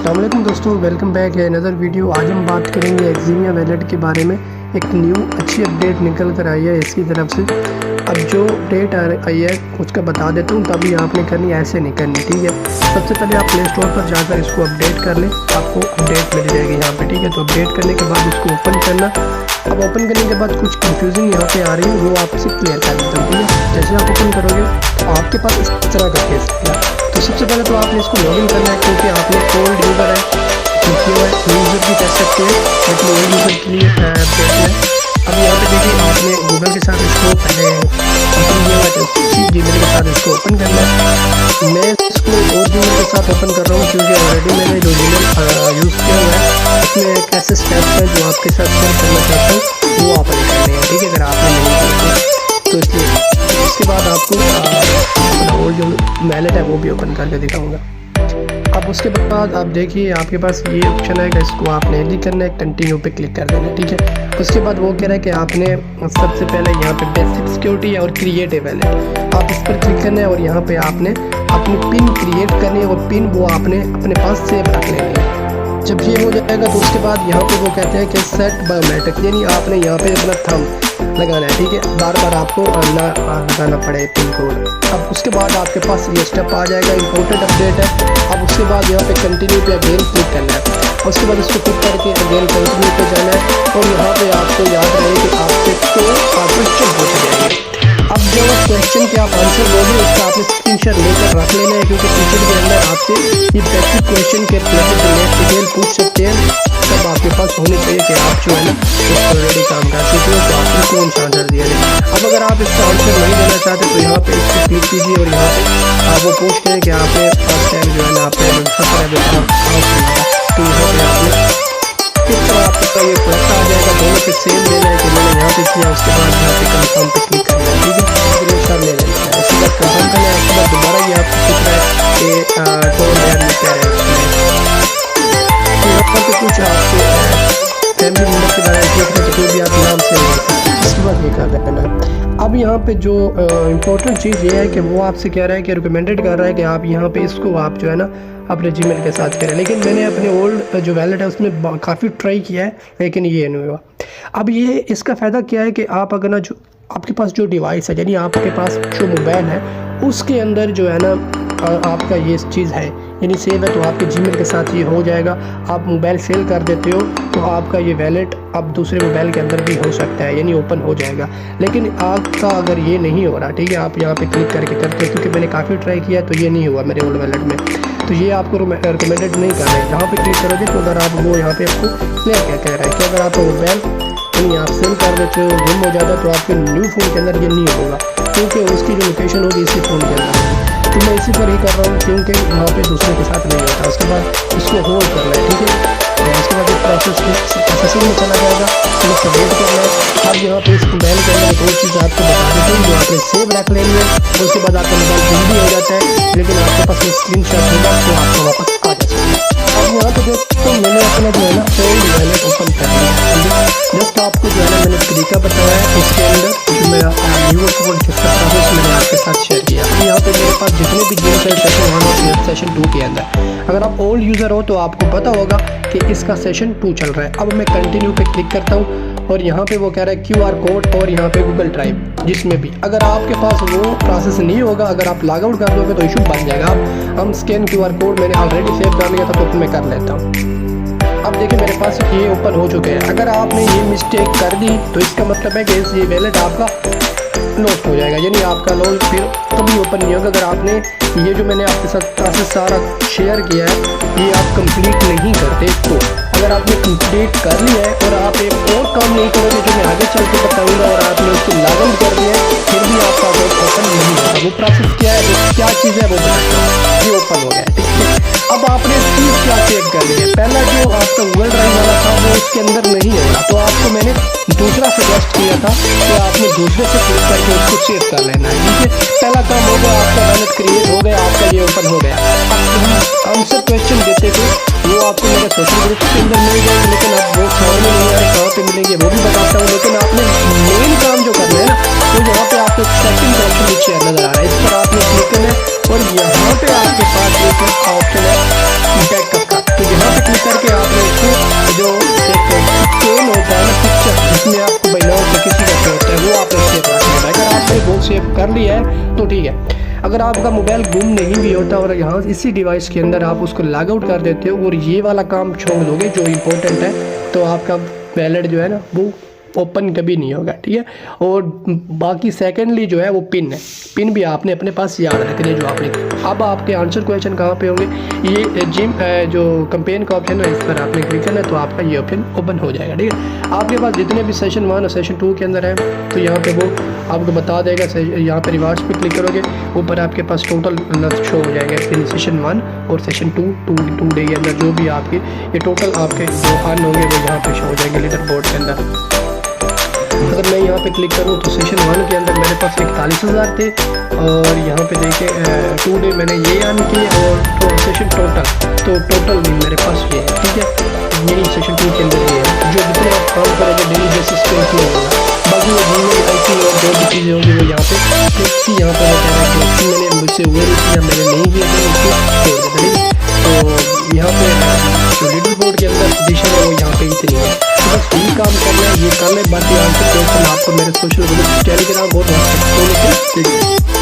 अस्सलाम वालेकुम दोस्तों, वेलकम बैक है अनदर वीडियो। आज हम बात करेंगे एक्सिमिया वैलेट के बारे में। एक न्यू अच्छी अपडेट निकल कर आई है इसकी तरफ से। अब जो अपडेट आई है उसका बता देता हूँ, तभी आपने करनी, ऐसे नहीं करनी, ठीक है। सबसे पहले आप प्ले स्टोर पर जाकर इसको अपडेट कर लें, आपको अपडेट मिल जाएगी यहाँ पे, ठीक है। तो अपडेट करने के बाद इसको ओपन करना। अब ओपन करने के बाद कुछ कंफ्यूजिंग यहाँ पे आ रही है, वो आपसे क्लियर कर देता हूँ, ठीक है। जैसे आप ओपन करोगे तो आपके पास इस तरह का केस है। तो सबसे पहले तो आपने इसको लॉगिन करना है, क्योंकि आपने ओल्ड यूज़र है, क्योंकि न्यू यूज़र भी कर सकते हैं, लेकिन ओल्ड यूज़र के लिए अपडेट है। अब यहाँ पे देखिए आपने गूगल के साथ इसको पहले ओपन किया हुआ है, जीमेल के साथ इसको ओपन करना है। मैं इसको और जीमेल के साथ ओपन कर रहा हूँ, क्योंकि ऑलरेडी मैंने जो जीमेल यूज़ किया हुआ है उसमें एक ऐसे स्टेप्स हैं जो आपके साथ शेयर करना चाहता हूँ, वो आप करने हैं, ठीक है। अगर आपने नहीं किया तो इसलिए उसके बाद आपको ओल्ड जो वैलेट है वो भी ओपन करके दिखाऊंगा। अब उसके बाद आप देखिए आपके पास ये ऑप्शन है, इसको आपने एग्री करना है, कंटिन्यू पे क्लिक कर देना, ठीक है। उसके बाद वो कह रहा है कि आपने सबसे पहले यहाँ पे बेसिक सिक्योरिटी और क्रिएट ए वैलेट, आप इस पर क्लिक करना है और यहाँ पे आपने अपनी पिन क्रिएट करनी है और पिन वो आपने अपने पास सेव रख लेनी है। जब ये हो जाएगा तो उसके बाद यहाँ पे वो कहते हैं कि सेट बायोमेट्रिक, यानी आपने यहाँ पे अपना थंब लगाना है, ठीक है। बार बार आपको ना लगाना पड़े पिन कोड। अब उसके बाद आपके पास ये स्टेप आ जाएगा, इंपॉर्टेंट अपडेट है। अब उसके बाद यहाँ पे कंटिन्यू पे अगेन क्लिक करना है, उसके बाद इसको क्लिक करके अगेन कंटिन्यू पे जाना है और यहाँ पे आपको याद रहे कि आपके तो क्वेश्चन पूछे जाएंगे। अब जो क्वेश्चन के आप आंसर दोगे उसका आपने स्क्रीनशॉट लेकर रख लेना है, क्योंकि फ्यूचर के अंदर आपसे ये बेसिक क्वेश्चन के रिलेटेड डिटेल पूछ सकते हैं। तब आपके पास होने चाहिए कि आप जो है ना उस पर ऑलरेडी काम कर चुके हो, तो आपने कौन सा आंसर दिया है। अब अगर आप इसका आंसर नहीं देना चाहते तो यहाँ पे इसको क्लिक कीजिए और यहाँ पे आप वो पूछते हैं कि आपने फर्स्ट टाइम जो है ना आपने तो यहाँ पे आपने किस तरह आपका ये प्रोडक्ट आ जाएगा, दोनों पे सेम लेना है कि मैंने यहाँ पे किया। उसके बाद यहाँ पे कंफर्म पे क्लिक करना है, ठीक है। फिर सब ले लेना है, उसके बाद कंफर्म करना है। उसके बाद दोबारा ये आपको पूछ रहा है कि टोन लेयर में क्या है, यहाँ पे कुछ आपके फैमिली मेम्बर के बारे में पूछ रहे, तो कोई भी आप नाम से इसके बाद ये कर देना है। अब यहाँ पे जो इम्पोर्टेंट चीज़ ये है कि वो आपसे कह रहा है कि रिकमेंडेड कर रहा है कि आप यहाँ पे इसको आप जो है ना अपने जीमेल के साथ करें, लेकिन मैंने अपने ओल्ड जो वैलेट है उसमें काफ़ी ट्राई किया है, लेकिन ये नहीं हुआ। अब ये इसका फ़ायदा क्या है कि आप अगर ना जो आपके पास जो डिवाइस है, यानी आपके पास जो मोबाइल है उसके अंदर जो है ना आपका ये चीज़ है, यानी सेव है, तो आपके जीमेल के साथ ये हो जाएगा। आप मोबाइल सेल कर देते हो तो आपका ये वैलेट अब दूसरे मोबाइल के अंदर भी हो सकता है, यानी ओपन हो जाएगा। लेकिन आपका अगर ये नहीं हो रहा, ठीक है, आप यहाँ पे क्लिक करके करते हो, क्योंकि मैंने काफ़ी ट्राई किया तो ये नहीं हुआ मेरे ओल्ड वैलेट में, तो ये आपको रिकमेंडेड नहीं कर रहे हैं। यहाँ पे क्लिक करोगे तो अगर आप वो यहाँ पे आपको क्लियर क्या कह रहा है कि अगर आपका मोबाइल यानी आप सेल कर देते हो, गुम हो जाता है, तो आपके न्यू फ़ोन के अंदर ये नहीं होगा, क्योंकि उसकी जो लोकेशन होगी इसी फ़ोन के अंदर होगी। तो मैं इसी पर ही कर रहा हूँ, क्योंकि वहाँ पे दूसरे के साथ नहीं होता। उसके बाद इसको होल्ड करना है, ठीक है। उसके बाद प्रोसेसिंग में चला जाएगा, तो सबमिट करना है। अब यहाँ पे इस मोबाइल के अंदर एक और चीज़ आपको बता देता हूँ, जो आपने सेव रख लेनी है, उसके बाद आपका मोबाइल गुम भी हो जाता है, लेकिन आपके पास स्क्रीनशॉट होगा तो आपको वापस आ जाएगा। अब यहाँ पे देखो मैंने अपना जो है ना ओल्ड वैलेट ओपन कर लिया, जस्ट आपको जो है ना मैंने तरीका बताया है, उसके अंदर जो मेरा न्यू अकाउंट किसका प्रोसेस मैंने आपके साथ शेयर किया। अब यहाँ पे मेरे पास जितने भी गेम्स हैं सेशन 1 और सेशन 2 के अंदर, अगर आप ओल्ड यूज़र हो तो आपको पता होगा कि इसका सेशन 2 चल रहा है। अब मैं कंटिन्यू पे क्लिक करता हूँ और यहाँ पे वो कह रहा है QR कोड और यहाँ पे गूगल ड्राइव, जिसमें भी अगर आपके पास वो प्रोसेस नहीं होगा, अगर आप लॉग आउट कर दोगे तो इशू बन जाएगा। अब हम स्कैन QR कोड मैंने ऑलरेडी सेव कर लिया था, तो मैं कर लेता हूँ। अब देखिए मेरे पास ये ओपन हो चुके हैं। अगर आपने ये मिस्टेक कर दी तो इसका मतलब है कि ये वैलेट आपका लॉस्ट हो जाएगा, यानी आपका लोन फिर कभी ओपन नहीं होगा। अगर आपने ये जो मैंने आपके साथ प्रोसेस सारा शेयर किया है ये आप कंप्लीट नहीं करते, तो अगर आपने कंप्लीट कर लिया है और आप एक और काम नहीं करोगे जो मैं आगे चल के बताऊँगा, और आपने उसको लॉग आउट कर दिया है, फिर भी आपका अकाउंट ओपन नहीं होगा। वो प्रोसेस क्या है, वो क्या चीज़ है, वो बताते हैं। ये ओपन हो गया, ठीक है। अब आपने चीज़ क्या सेव कर ली है, पहला जो आपका गूगल ड्राइव वाला था वो इसके अंदर नहीं होगा, तो आपको मैंने दूसरा सजेस्ट किया था कि आपने दूसरे से क्लिक करके उसको सेव कर लेना है, ठीक है। पहला काम हो गया, आपका वैलेट क्रिएट हो गया, आपका ये ओपन हो गया। अब आंसर क्वेश्चन देते थे वो आपको मेरे सोशल ग्रुप के अंदर मिल जाएंगे, लेकिन अब वो सामने नहीं आ रहे, कहाँ पे मिलेंगे वो भी बताता हूँ। लेकिन आपने मेन काम जो करना है ना, तो यहाँ पे आपको सेकंड ऑप्शन नीचे नजर आ रहा है, इस पर आपने क्लिक करना है और यहाँ पे आपके पास एक ऑप्शन है बैकअप का, तो यहाँ कर लिया है तो ठीक है। अगर आपका मोबाइल गुम नहीं भी होता और यहाँ इसी डिवाइस के अंदर आप उसको लॉग आउट कर देते हो और ये वाला काम छोड़ दोगे जो इम्पोर्टेंट है, तो आपका वैलेट जो है ना वो ओपन कभी नहीं होगा, ठीक है। और बाकी सेकेंडली जो है वो पिन है, पिन भी आपने अपने पास याद रखनी है जो आपने। अब आपके आंसर क्वेश्चन कहाँ पे होंगे, ये जिम जो कंपेन का ऑप्शन है इस पर आपने क्लिक करना है तो आपका ये ऑप्शन ओपन हो जाएगा, ठीक है। आपके पास जितने भी सेशन 1 और सेशन 2 के अंदर है तो यहाँ पे वो आपको बता देगा। यहाँ पे रिवार्ड्स पे क्लिक करोगे, ऊपर आपके पास टोटल शो हो जाएगा इन सेशन 1 और सेशन 2 डे के अंदर जो भी आपके ये टोटल आपके जो अर्न होंगे वो यहाँ पे शो हो जाएंगे लीडर बोर्ड के अंदर। अगर मैं यहाँ पे क्लिक करूँ तो सेशन 1 के अंदर मेरे पास 41,000 थे और यहाँ पे देखें 2 डे मैंने ये अर्न किए और तो सेशन टोटल मेरे पास ये है, ठीक है। यही सेशन 2 के अंदर ये है जो जितने आप काम करोगे डेली बेसिस पे उसमें होगा। बाकी वो जीमेल आईटी और जो भी चीज़ें होंगी वो यहाँ पे फिक्स यहाँ पर होता है कि मैंने मुझसे हुए नहीं किया, मैंने नहीं किया था उसको छोड़ देता, तो यहाँ पे जो लीडर बोर्ड के अंदर पोजीशन है वो यहाँ पे इतनी है। तो बस यही काम करना है, ये कर ले। बाकी आंसर क्वेश्चन आपको मेरे सोशल मीडिया टेलीग्राम और व्हाट्सएप दोनों पे